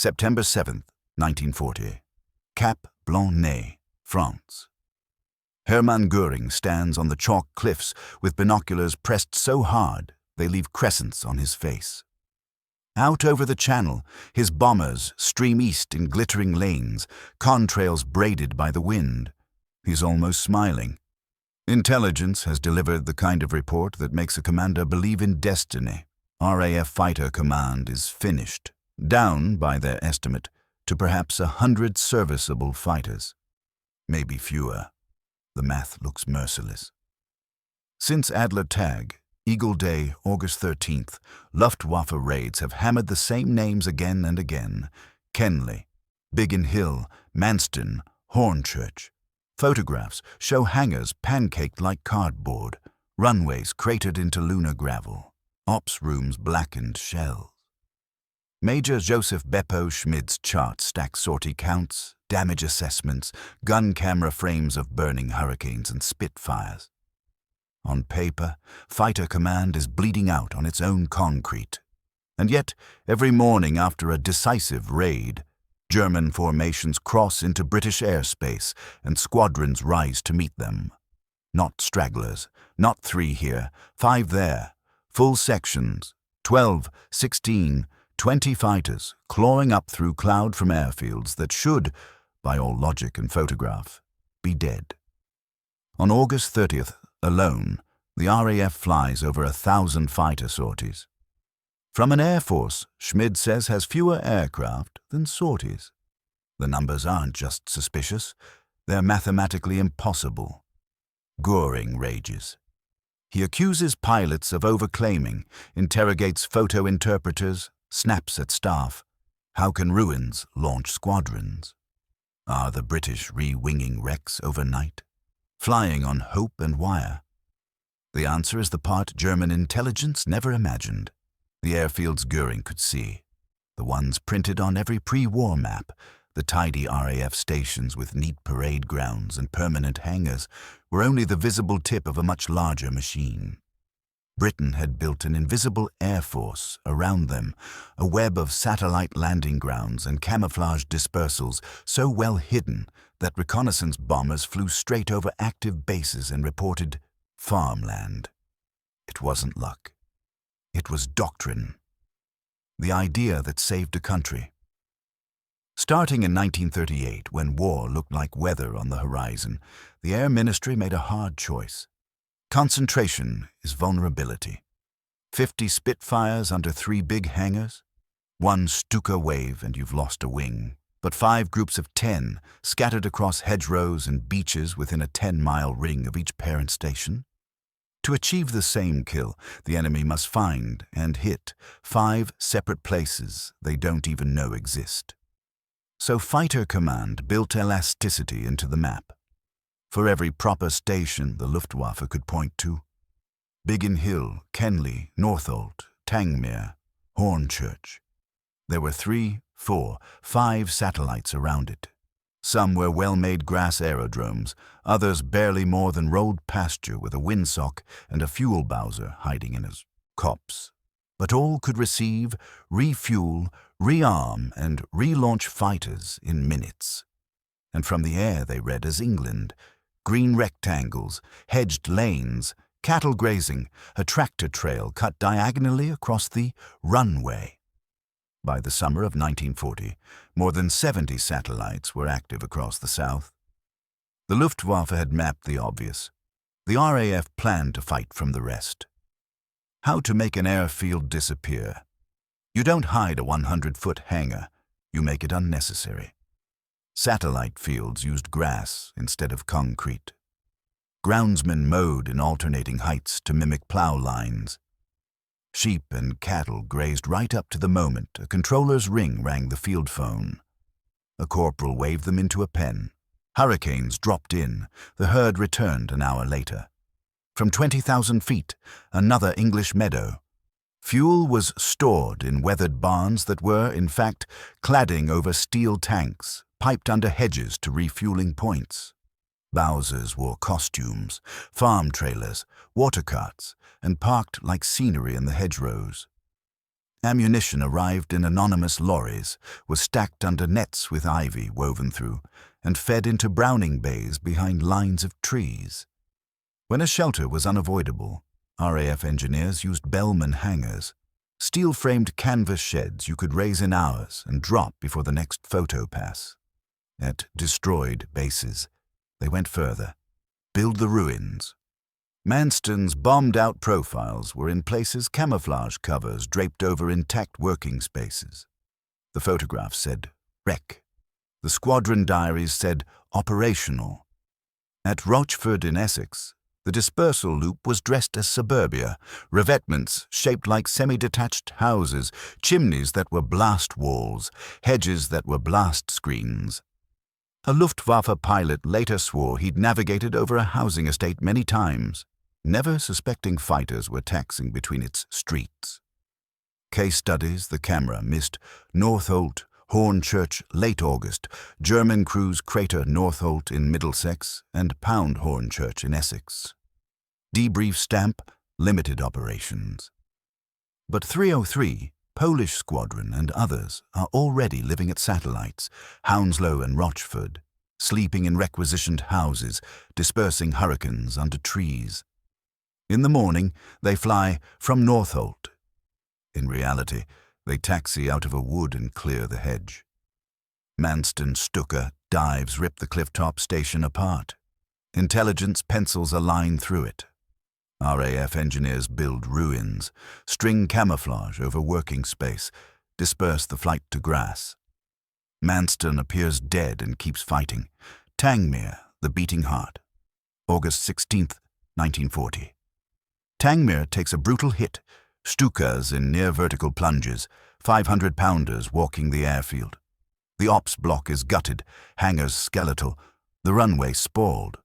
September 7th, 1940. Cap Blanc-Nez, France. Hermann Göring stands on the chalk cliffs with binoculars pressed so hard they leave crescents on his face. Out over the channel, his bombers stream east in glittering lanes, contrails braided by the wind. He's almost smiling. Intelligence has delivered the kind of report that makes a commander believe in destiny. RAF Fighter Command is finished, down, by their estimate, to perhaps 100 serviceable fighters. Maybe fewer. The math looks merciless. Since Adler Tag, Eagle Day, August 13th, Luftwaffe raids have hammered the same names again and again. Kenley, Biggin Hill, Manston, Hornchurch. Photographs show hangars pancaked like cardboard, runways cratered into lunar gravel, ops rooms blackened shells. Major Joseph Beppo Schmid's chart stacks sortie counts, damage assessments, gun camera frames of burning Hurricanes and Spitfires. On paper, Fighter Command is bleeding out on its own concrete. And yet, every morning after a decisive raid, German formations cross into British airspace and squadrons rise to meet them. Not stragglers, not 3 here, 5 there, full sections, 12, 16, 20 fighters clawing up through cloud from airfields that should, by all logic and photograph, be dead. On August 30th, alone, the RAF flies over 1,000 fighter sorties. From an Air Force, Schmid says has fewer aircraft than sorties. The numbers aren't just suspicious, they're mathematically impossible. Göring rages. He accuses pilots of overclaiming, interrogates photo interpreters, snaps at staff. How can ruins launch squadrons? Are the British re-winging wrecks overnight? Flying on hope and wire? The answer is the part German intelligence never imagined. The airfields Göring could see. The ones printed on every pre-war map, the tidy RAF stations with neat parade grounds and permanent hangars, were only the visible tip of a much larger machine. Britain had built an invisible air force around them, a web of satellite landing grounds and camouflaged dispersals so well hidden that reconnaissance bombers flew straight over active bases and reported farmland. It wasn't luck. It was doctrine. The idea that saved a country. Starting in 1938, when war looked like weather on the horizon, the Air Ministry made a hard choice. Concentration is vulnerability. 50 Spitfires under 3 big hangars? 1 Stuka wave and you've lost a wing. But 5 groups of 10 scattered across hedgerows and beaches within a 10-mile ring of each parent station? To achieve the same kill, the enemy must find and hit 5 separate places they don't even know exist. So Fighter Command built elasticity into the map. For every proper station the Luftwaffe could point to, Biggin Hill, Kenley, Northolt, Tangmere, Hornchurch. There were 3, 4, 5 satellites around it. Some were well-made grass aerodromes, others barely more than rolled pasture with a windsock and a fuel bowser hiding in its copse. But all could receive, refuel, rearm, and relaunch fighters in minutes. And from the air they read as England: green rectangles, hedged lanes, cattle grazing, a tractor trail cut diagonally across the runway. By the summer of 1940, more than 70 satellites were active across the south. The Luftwaffe had mapped the obvious. The RAF planned to fight from the rest. How to make an airfield disappear. You don't hide a 100-foot hangar, you make it unnecessary. Satellite fields used grass instead of concrete. Groundsmen mowed in alternating heights to mimic plow lines. Sheep and cattle grazed right up to the moment a controller's ring rang the field phone. A corporal waved them into a pen. Hurricanes dropped in. The herd returned an hour later. From 20,000 feet, another English meadow. Fuel was stored in weathered barns that were, in fact, cladding over steel tanks, piped under hedges to refueling points. Bowsers wore costumes, farm trailers, water carts, and parked like scenery in the hedgerows. Ammunition arrived in anonymous lorries, was stacked under nets with ivy woven through, and fed into Browning bays behind lines of trees. When a shelter was unavoidable, RAF engineers used Bellman hangars, steel-framed canvas sheds you could raise in hours and drop before the next photo pass. At destroyed bases, they went further. Build the ruins. Manston's bombed-out profiles were in places camouflage covers draped over intact working spaces. The photographs said wreck. The squadron diaries said operational. At Rochford in Essex, the dispersal loop was dressed as suburbia, revetments shaped like semi-detached houses, chimneys that were blast walls, hedges that were blast screens. A Luftwaffe pilot later swore he'd navigated over a housing estate many times, never suspecting fighters were taxing between its streets. Case studies the camera missed Northolt, Hornchurch, late August, German cruise crater Northolt in Middlesex, and Pound Hornchurch in Essex. Debrief stamp, limited operations. But 303, Polish squadron and others are already living at satellites, Hounslow and Rochford, sleeping in requisitioned houses, dispersing hurricanes under trees. In the morning, they fly from Northolt. In reality, they taxi out of a wood and clear the hedge. Manston Stuka dives rip the clifftop station apart. Intelligence pencils a line through it. RAF engineers build ruins, string camouflage over working space, disperse the flight to grass. Manston appears dead and keeps fighting. Tangmere, the beating heart. August 16th, 1940. Tangmere takes a brutal hit, Stukas in near-vertical plunges, 500-pounders walking the airfield. The ops block is gutted, hangars skeletal, the runway spalled.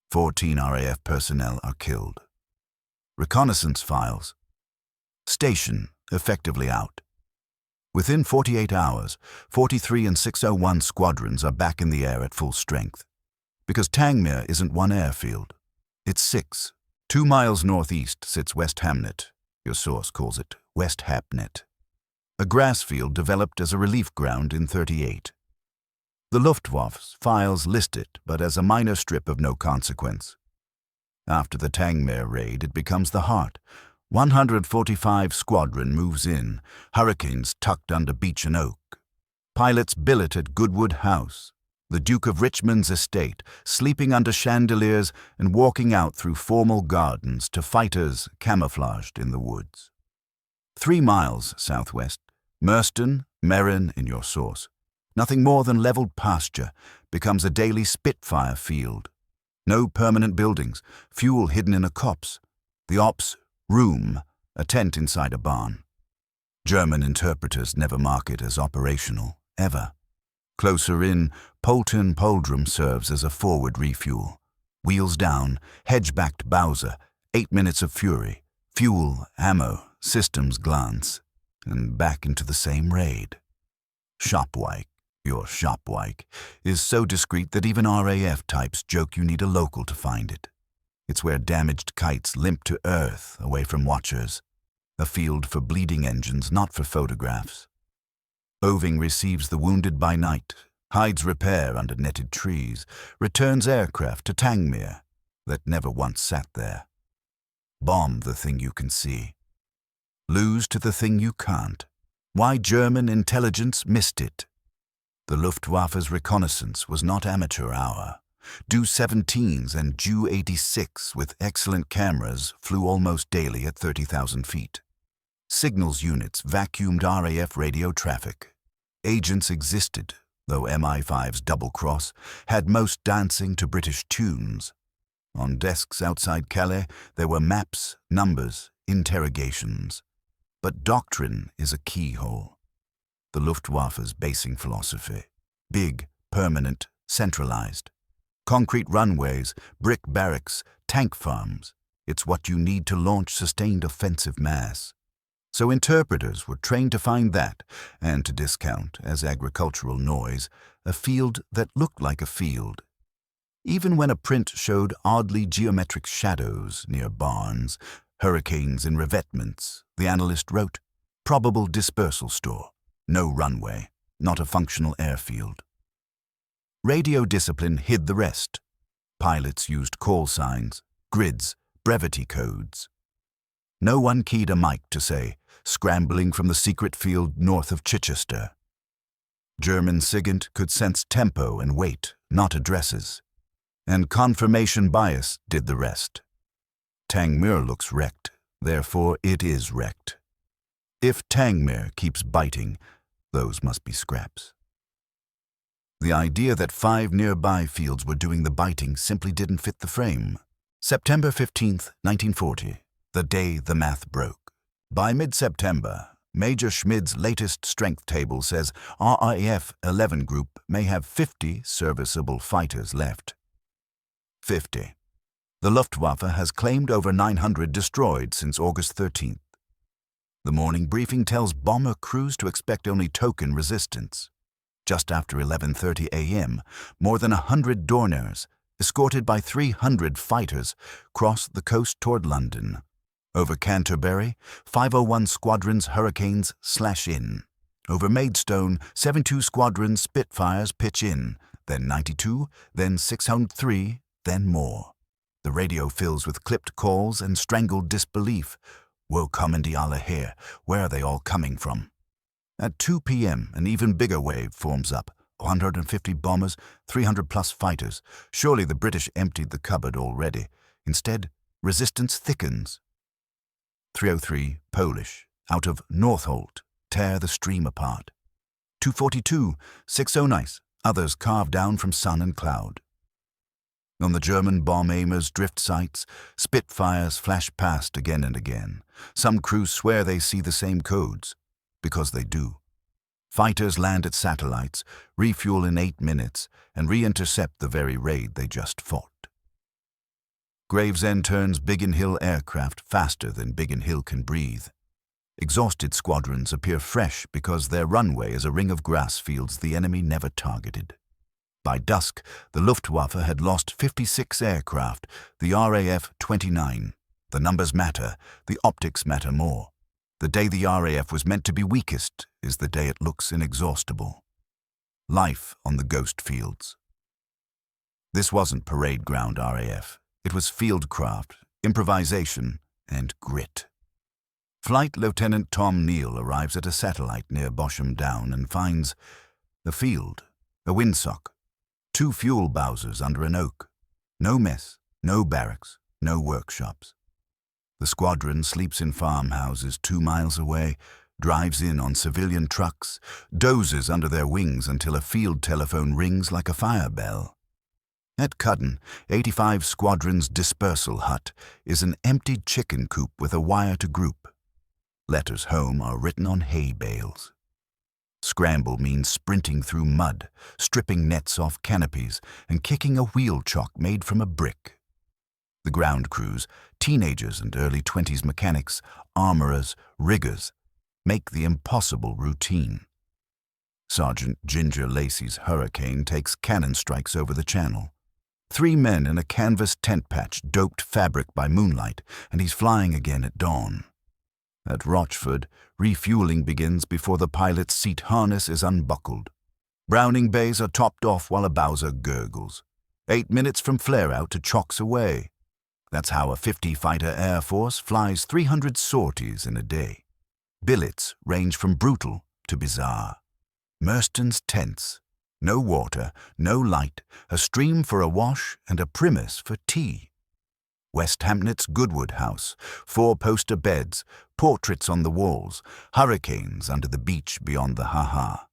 14 RAF personnel are killed. Reconnaissance files. Station effectively out. Within 48 hours, 43 and 601 squadrons are back in the air at full strength. Because Tangmere isn't one airfield. It's 6. 2 miles northeast sits West Hamnet. Your source calls it West Hapnet. A grass field developed as a relief ground in 38. The Luftwaffe's files list it, but as a minor strip of no consequence. After the Tangmere raid, it becomes the heart. 145 Squadron moves in, Hurricanes tucked under beech and oak. Pilots billet at Goodwood House, the Duke of Richmond's estate, sleeping under chandeliers and walking out through formal gardens to fighters camouflaged in the woods. 3 miles southwest, Merston, Merrin in your source. Nothing more than leveled pasture, becomes a daily Spitfire field. No permanent buildings, fuel hidden in a copse. The ops room, a tent inside a barn. German interpreters never mark it as operational, ever. Closer in, Polton Poldrum serves as a forward refuel. Wheels down, hedge-backed Bowser, 8 minutes of fury, fuel, ammo, systems glance, and back into the same raid. Shopwike, your Shopwike, is so discreet that even RAF types joke you need a local to find it. It's where damaged kites limp to earth away from watchers. A field for bleeding engines, not for photographs. Oving receives the wounded by night, hides repair under netted trees, returns aircraft to Tangmere that never once sat there. Bomb the thing you can see. Lose to the thing you can't. Why German intelligence missed it. The Luftwaffe's reconnaissance was not amateur hour. Do-17s and Ju-86 with excellent cameras flew almost daily at 30,000 feet. Signals units vacuumed RAF radio traffic. Agents existed, though MI5's double-cross had most dancing to British tunes. On desks outside Calais, there were maps, numbers, interrogations. But doctrine is a keyhole. The Luftwaffe's basing philosophy. Big, permanent, centralized. Concrete runways, brick barracks, tank farms. It's what you need to launch sustained offensive mass. So interpreters were trained to find that, and to discount, as agricultural noise, a field that looked like a field. Even when a print showed oddly geometric shadows near barns, hurricanes in revetments, the analyst wrote, probable dispersal store. No runway, not a functional airfield. Radio discipline hid the rest. Pilots used call signs, grids, brevity codes. No one keyed a mic to say, "Scrambling from the secret field north of Chichester." German SIGINT could sense tempo and weight, not addresses. And confirmation bias did the rest. Tangmere looks wrecked, therefore it is wrecked. If Tangmere keeps biting, those must be scraps. The idea that 5 nearby fields were doing the biting simply didn't fit the frame. September 15th, 1940, the day the math broke. By mid-September, Major Schmid's latest strength table says RAF 11 Group may have 50 serviceable fighters left. 50. The Luftwaffe has claimed over 900 destroyed since August 13th. The morning briefing tells bomber crews to expect only token resistance. Just after 11:30 a.m., more than 100 Dorniers, escorted by 300 fighters, cross the coast toward London. Over Canterbury, 501 Squadrons Hurricanes slash in. Over Maidstone, 72 Squadrons Spitfires pitch in, then 92, then 603, then more. The radio fills with clipped calls and strangled disbelief. Wo kommen die alle her? Where are they all coming from? At 2 p.m., an even bigger wave forms up. 150 bombers, 300-plus fighters. Surely the British emptied the cupboard already. Instead, resistance thickens. 303, Polish, out of Northolt, tear the stream apart. 242, 609, others carved down from sun and cloud. On the German bomb aimers' drift sites, Spitfires flash past again and again. Some crews swear they see the same codes, because they do. Fighters land at satellites, refuel in 8 minutes, and re-intercept the very raid they just fought. Gravesend turns Biggin Hill aircraft faster than Biggin Hill can breathe. Exhausted squadrons appear fresh because their runway is a ring of grass fields the enemy never targeted. By dusk, the Luftwaffe had lost 56 aircraft, the RAF 29. The numbers matter, the optics matter more. The day the RAF was meant to be weakest is the day it looks inexhaustible. Life on the ghost fields. This wasn't parade ground RAF. It was fieldcraft, improvisation, and grit. Flight Lieutenant Tom Neal arrives at a satellite near Bosham Down and finds a field, a windsock, 2 fuel Bowsers under an oak. No mess, no barracks, no workshops. The squadron sleeps in farmhouses 2 miles away, drives in on civilian trucks, dozes under their wings until a field telephone rings like a fire bell. At Cudden, 85 Squadron's dispersal hut is an emptied chicken coop with a wire to group. Letters home are written on hay bales. Scramble means sprinting through mud, stripping nets off canopies, and kicking a wheel chock made from a brick. The ground crews, teenagers and early 20s mechanics, armorers, riggers, make the impossible routine. Sergeant Ginger Lacey's Hurricane takes cannon strikes over the channel. 3 men in a canvas tent patch doped fabric by moonlight, and he's flying again at dawn. At Rochford, refueling begins before the pilot's seat harness is unbuckled. Browning bays are topped off while a Bowser gurgles. 8 minutes from flare-out to chocks away. That's how a 50-fighter Air Force flies 300 sorties in a day. Billets range from brutal to bizarre. Merston's tense. No water, no light, a stream for a wash and a primus for tea. West Hampnet's Goodwood House, 4 poster beds, portraits on the walls, hurricanes under the beach beyond the ha-ha.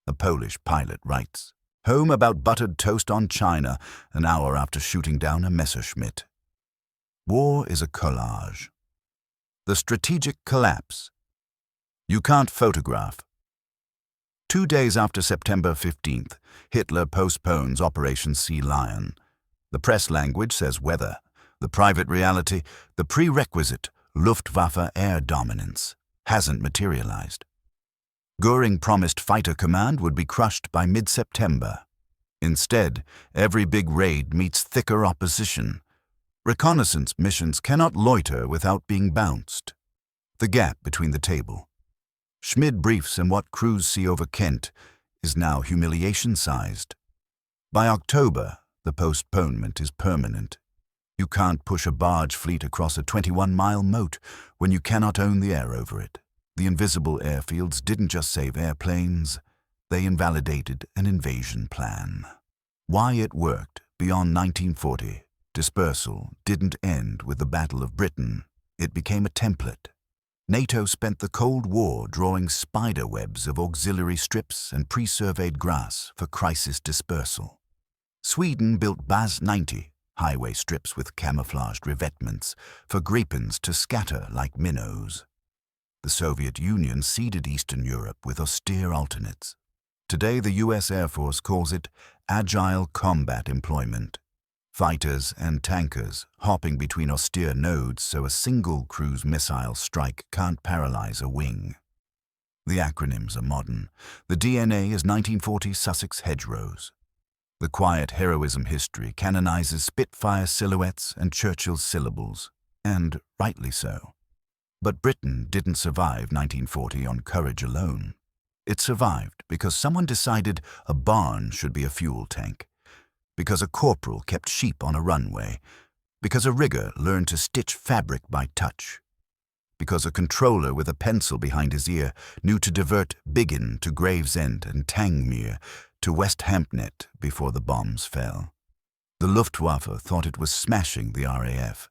A Polish pilot writes, home about buttered toast on china an hour after shooting down a Messerschmitt. War is a collage. The strategic collapse. You can't photograph. 2 days after September 15th, Hitler postpones Operation Sea Lion. The press language says weather. The private reality, the prerequisite, Luftwaffe air dominance, hasn't materialized. Goering promised fighter command would be crushed by mid-September. Instead, every big raid meets thicker opposition. Reconnaissance missions cannot loiter without being bounced. The gap between the table. Schmid briefs and what crews see over Kent is now humiliation-sized. By October, the postponement is permanent. You can't push a barge fleet across a 21-mile moat when you cannot own the air over it. The invisible airfields didn't just save airplanes, they invalidated an invasion plan. Why it worked beyond 1940, dispersal didn't end with the Battle of Britain. It became a template. NATO spent the Cold War drawing spider webs of auxiliary strips and pre-surveyed grass for crisis dispersal. Sweden built Bas 90, highway strips with camouflaged revetments, for Gripens to scatter like minnows. The Soviet Union seeded Eastern Europe with austere alternates. Today, the US Air Force calls it agile combat employment. Fighters and tankers hopping between austere nodes so a single cruise missile strike can't paralyze a wing. The acronyms are modern. The DNA is 1940 Sussex hedgerows. The quiet heroism history canonizes Spitfire silhouettes and Churchill's syllables, and rightly so. But Britain didn't survive 1940 on courage alone. It survived because someone decided a barn should be a fuel tank, because a corporal kept sheep on a runway, because a rigger learned to stitch fabric by touch, because a controller with a pencil behind his ear knew to divert Biggin to Gravesend and Tangmere to West Hampnet before the bombs fell. The Luftwaffe thought it was smashing the RAF.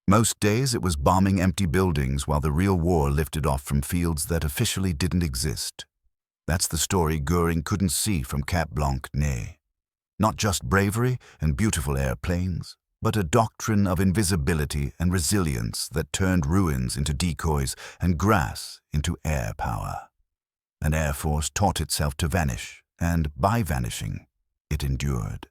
Most days it was bombing empty buildings while the real war lifted off from fields that officially didn't exist. That's the story Goering couldn't see from Cap Blanc-Nez. Not just bravery and beautiful airplanes, but a doctrine of invisibility and resilience that turned ruins into decoys and grass into air power. An air force taught itself to vanish, and by vanishing, it endured.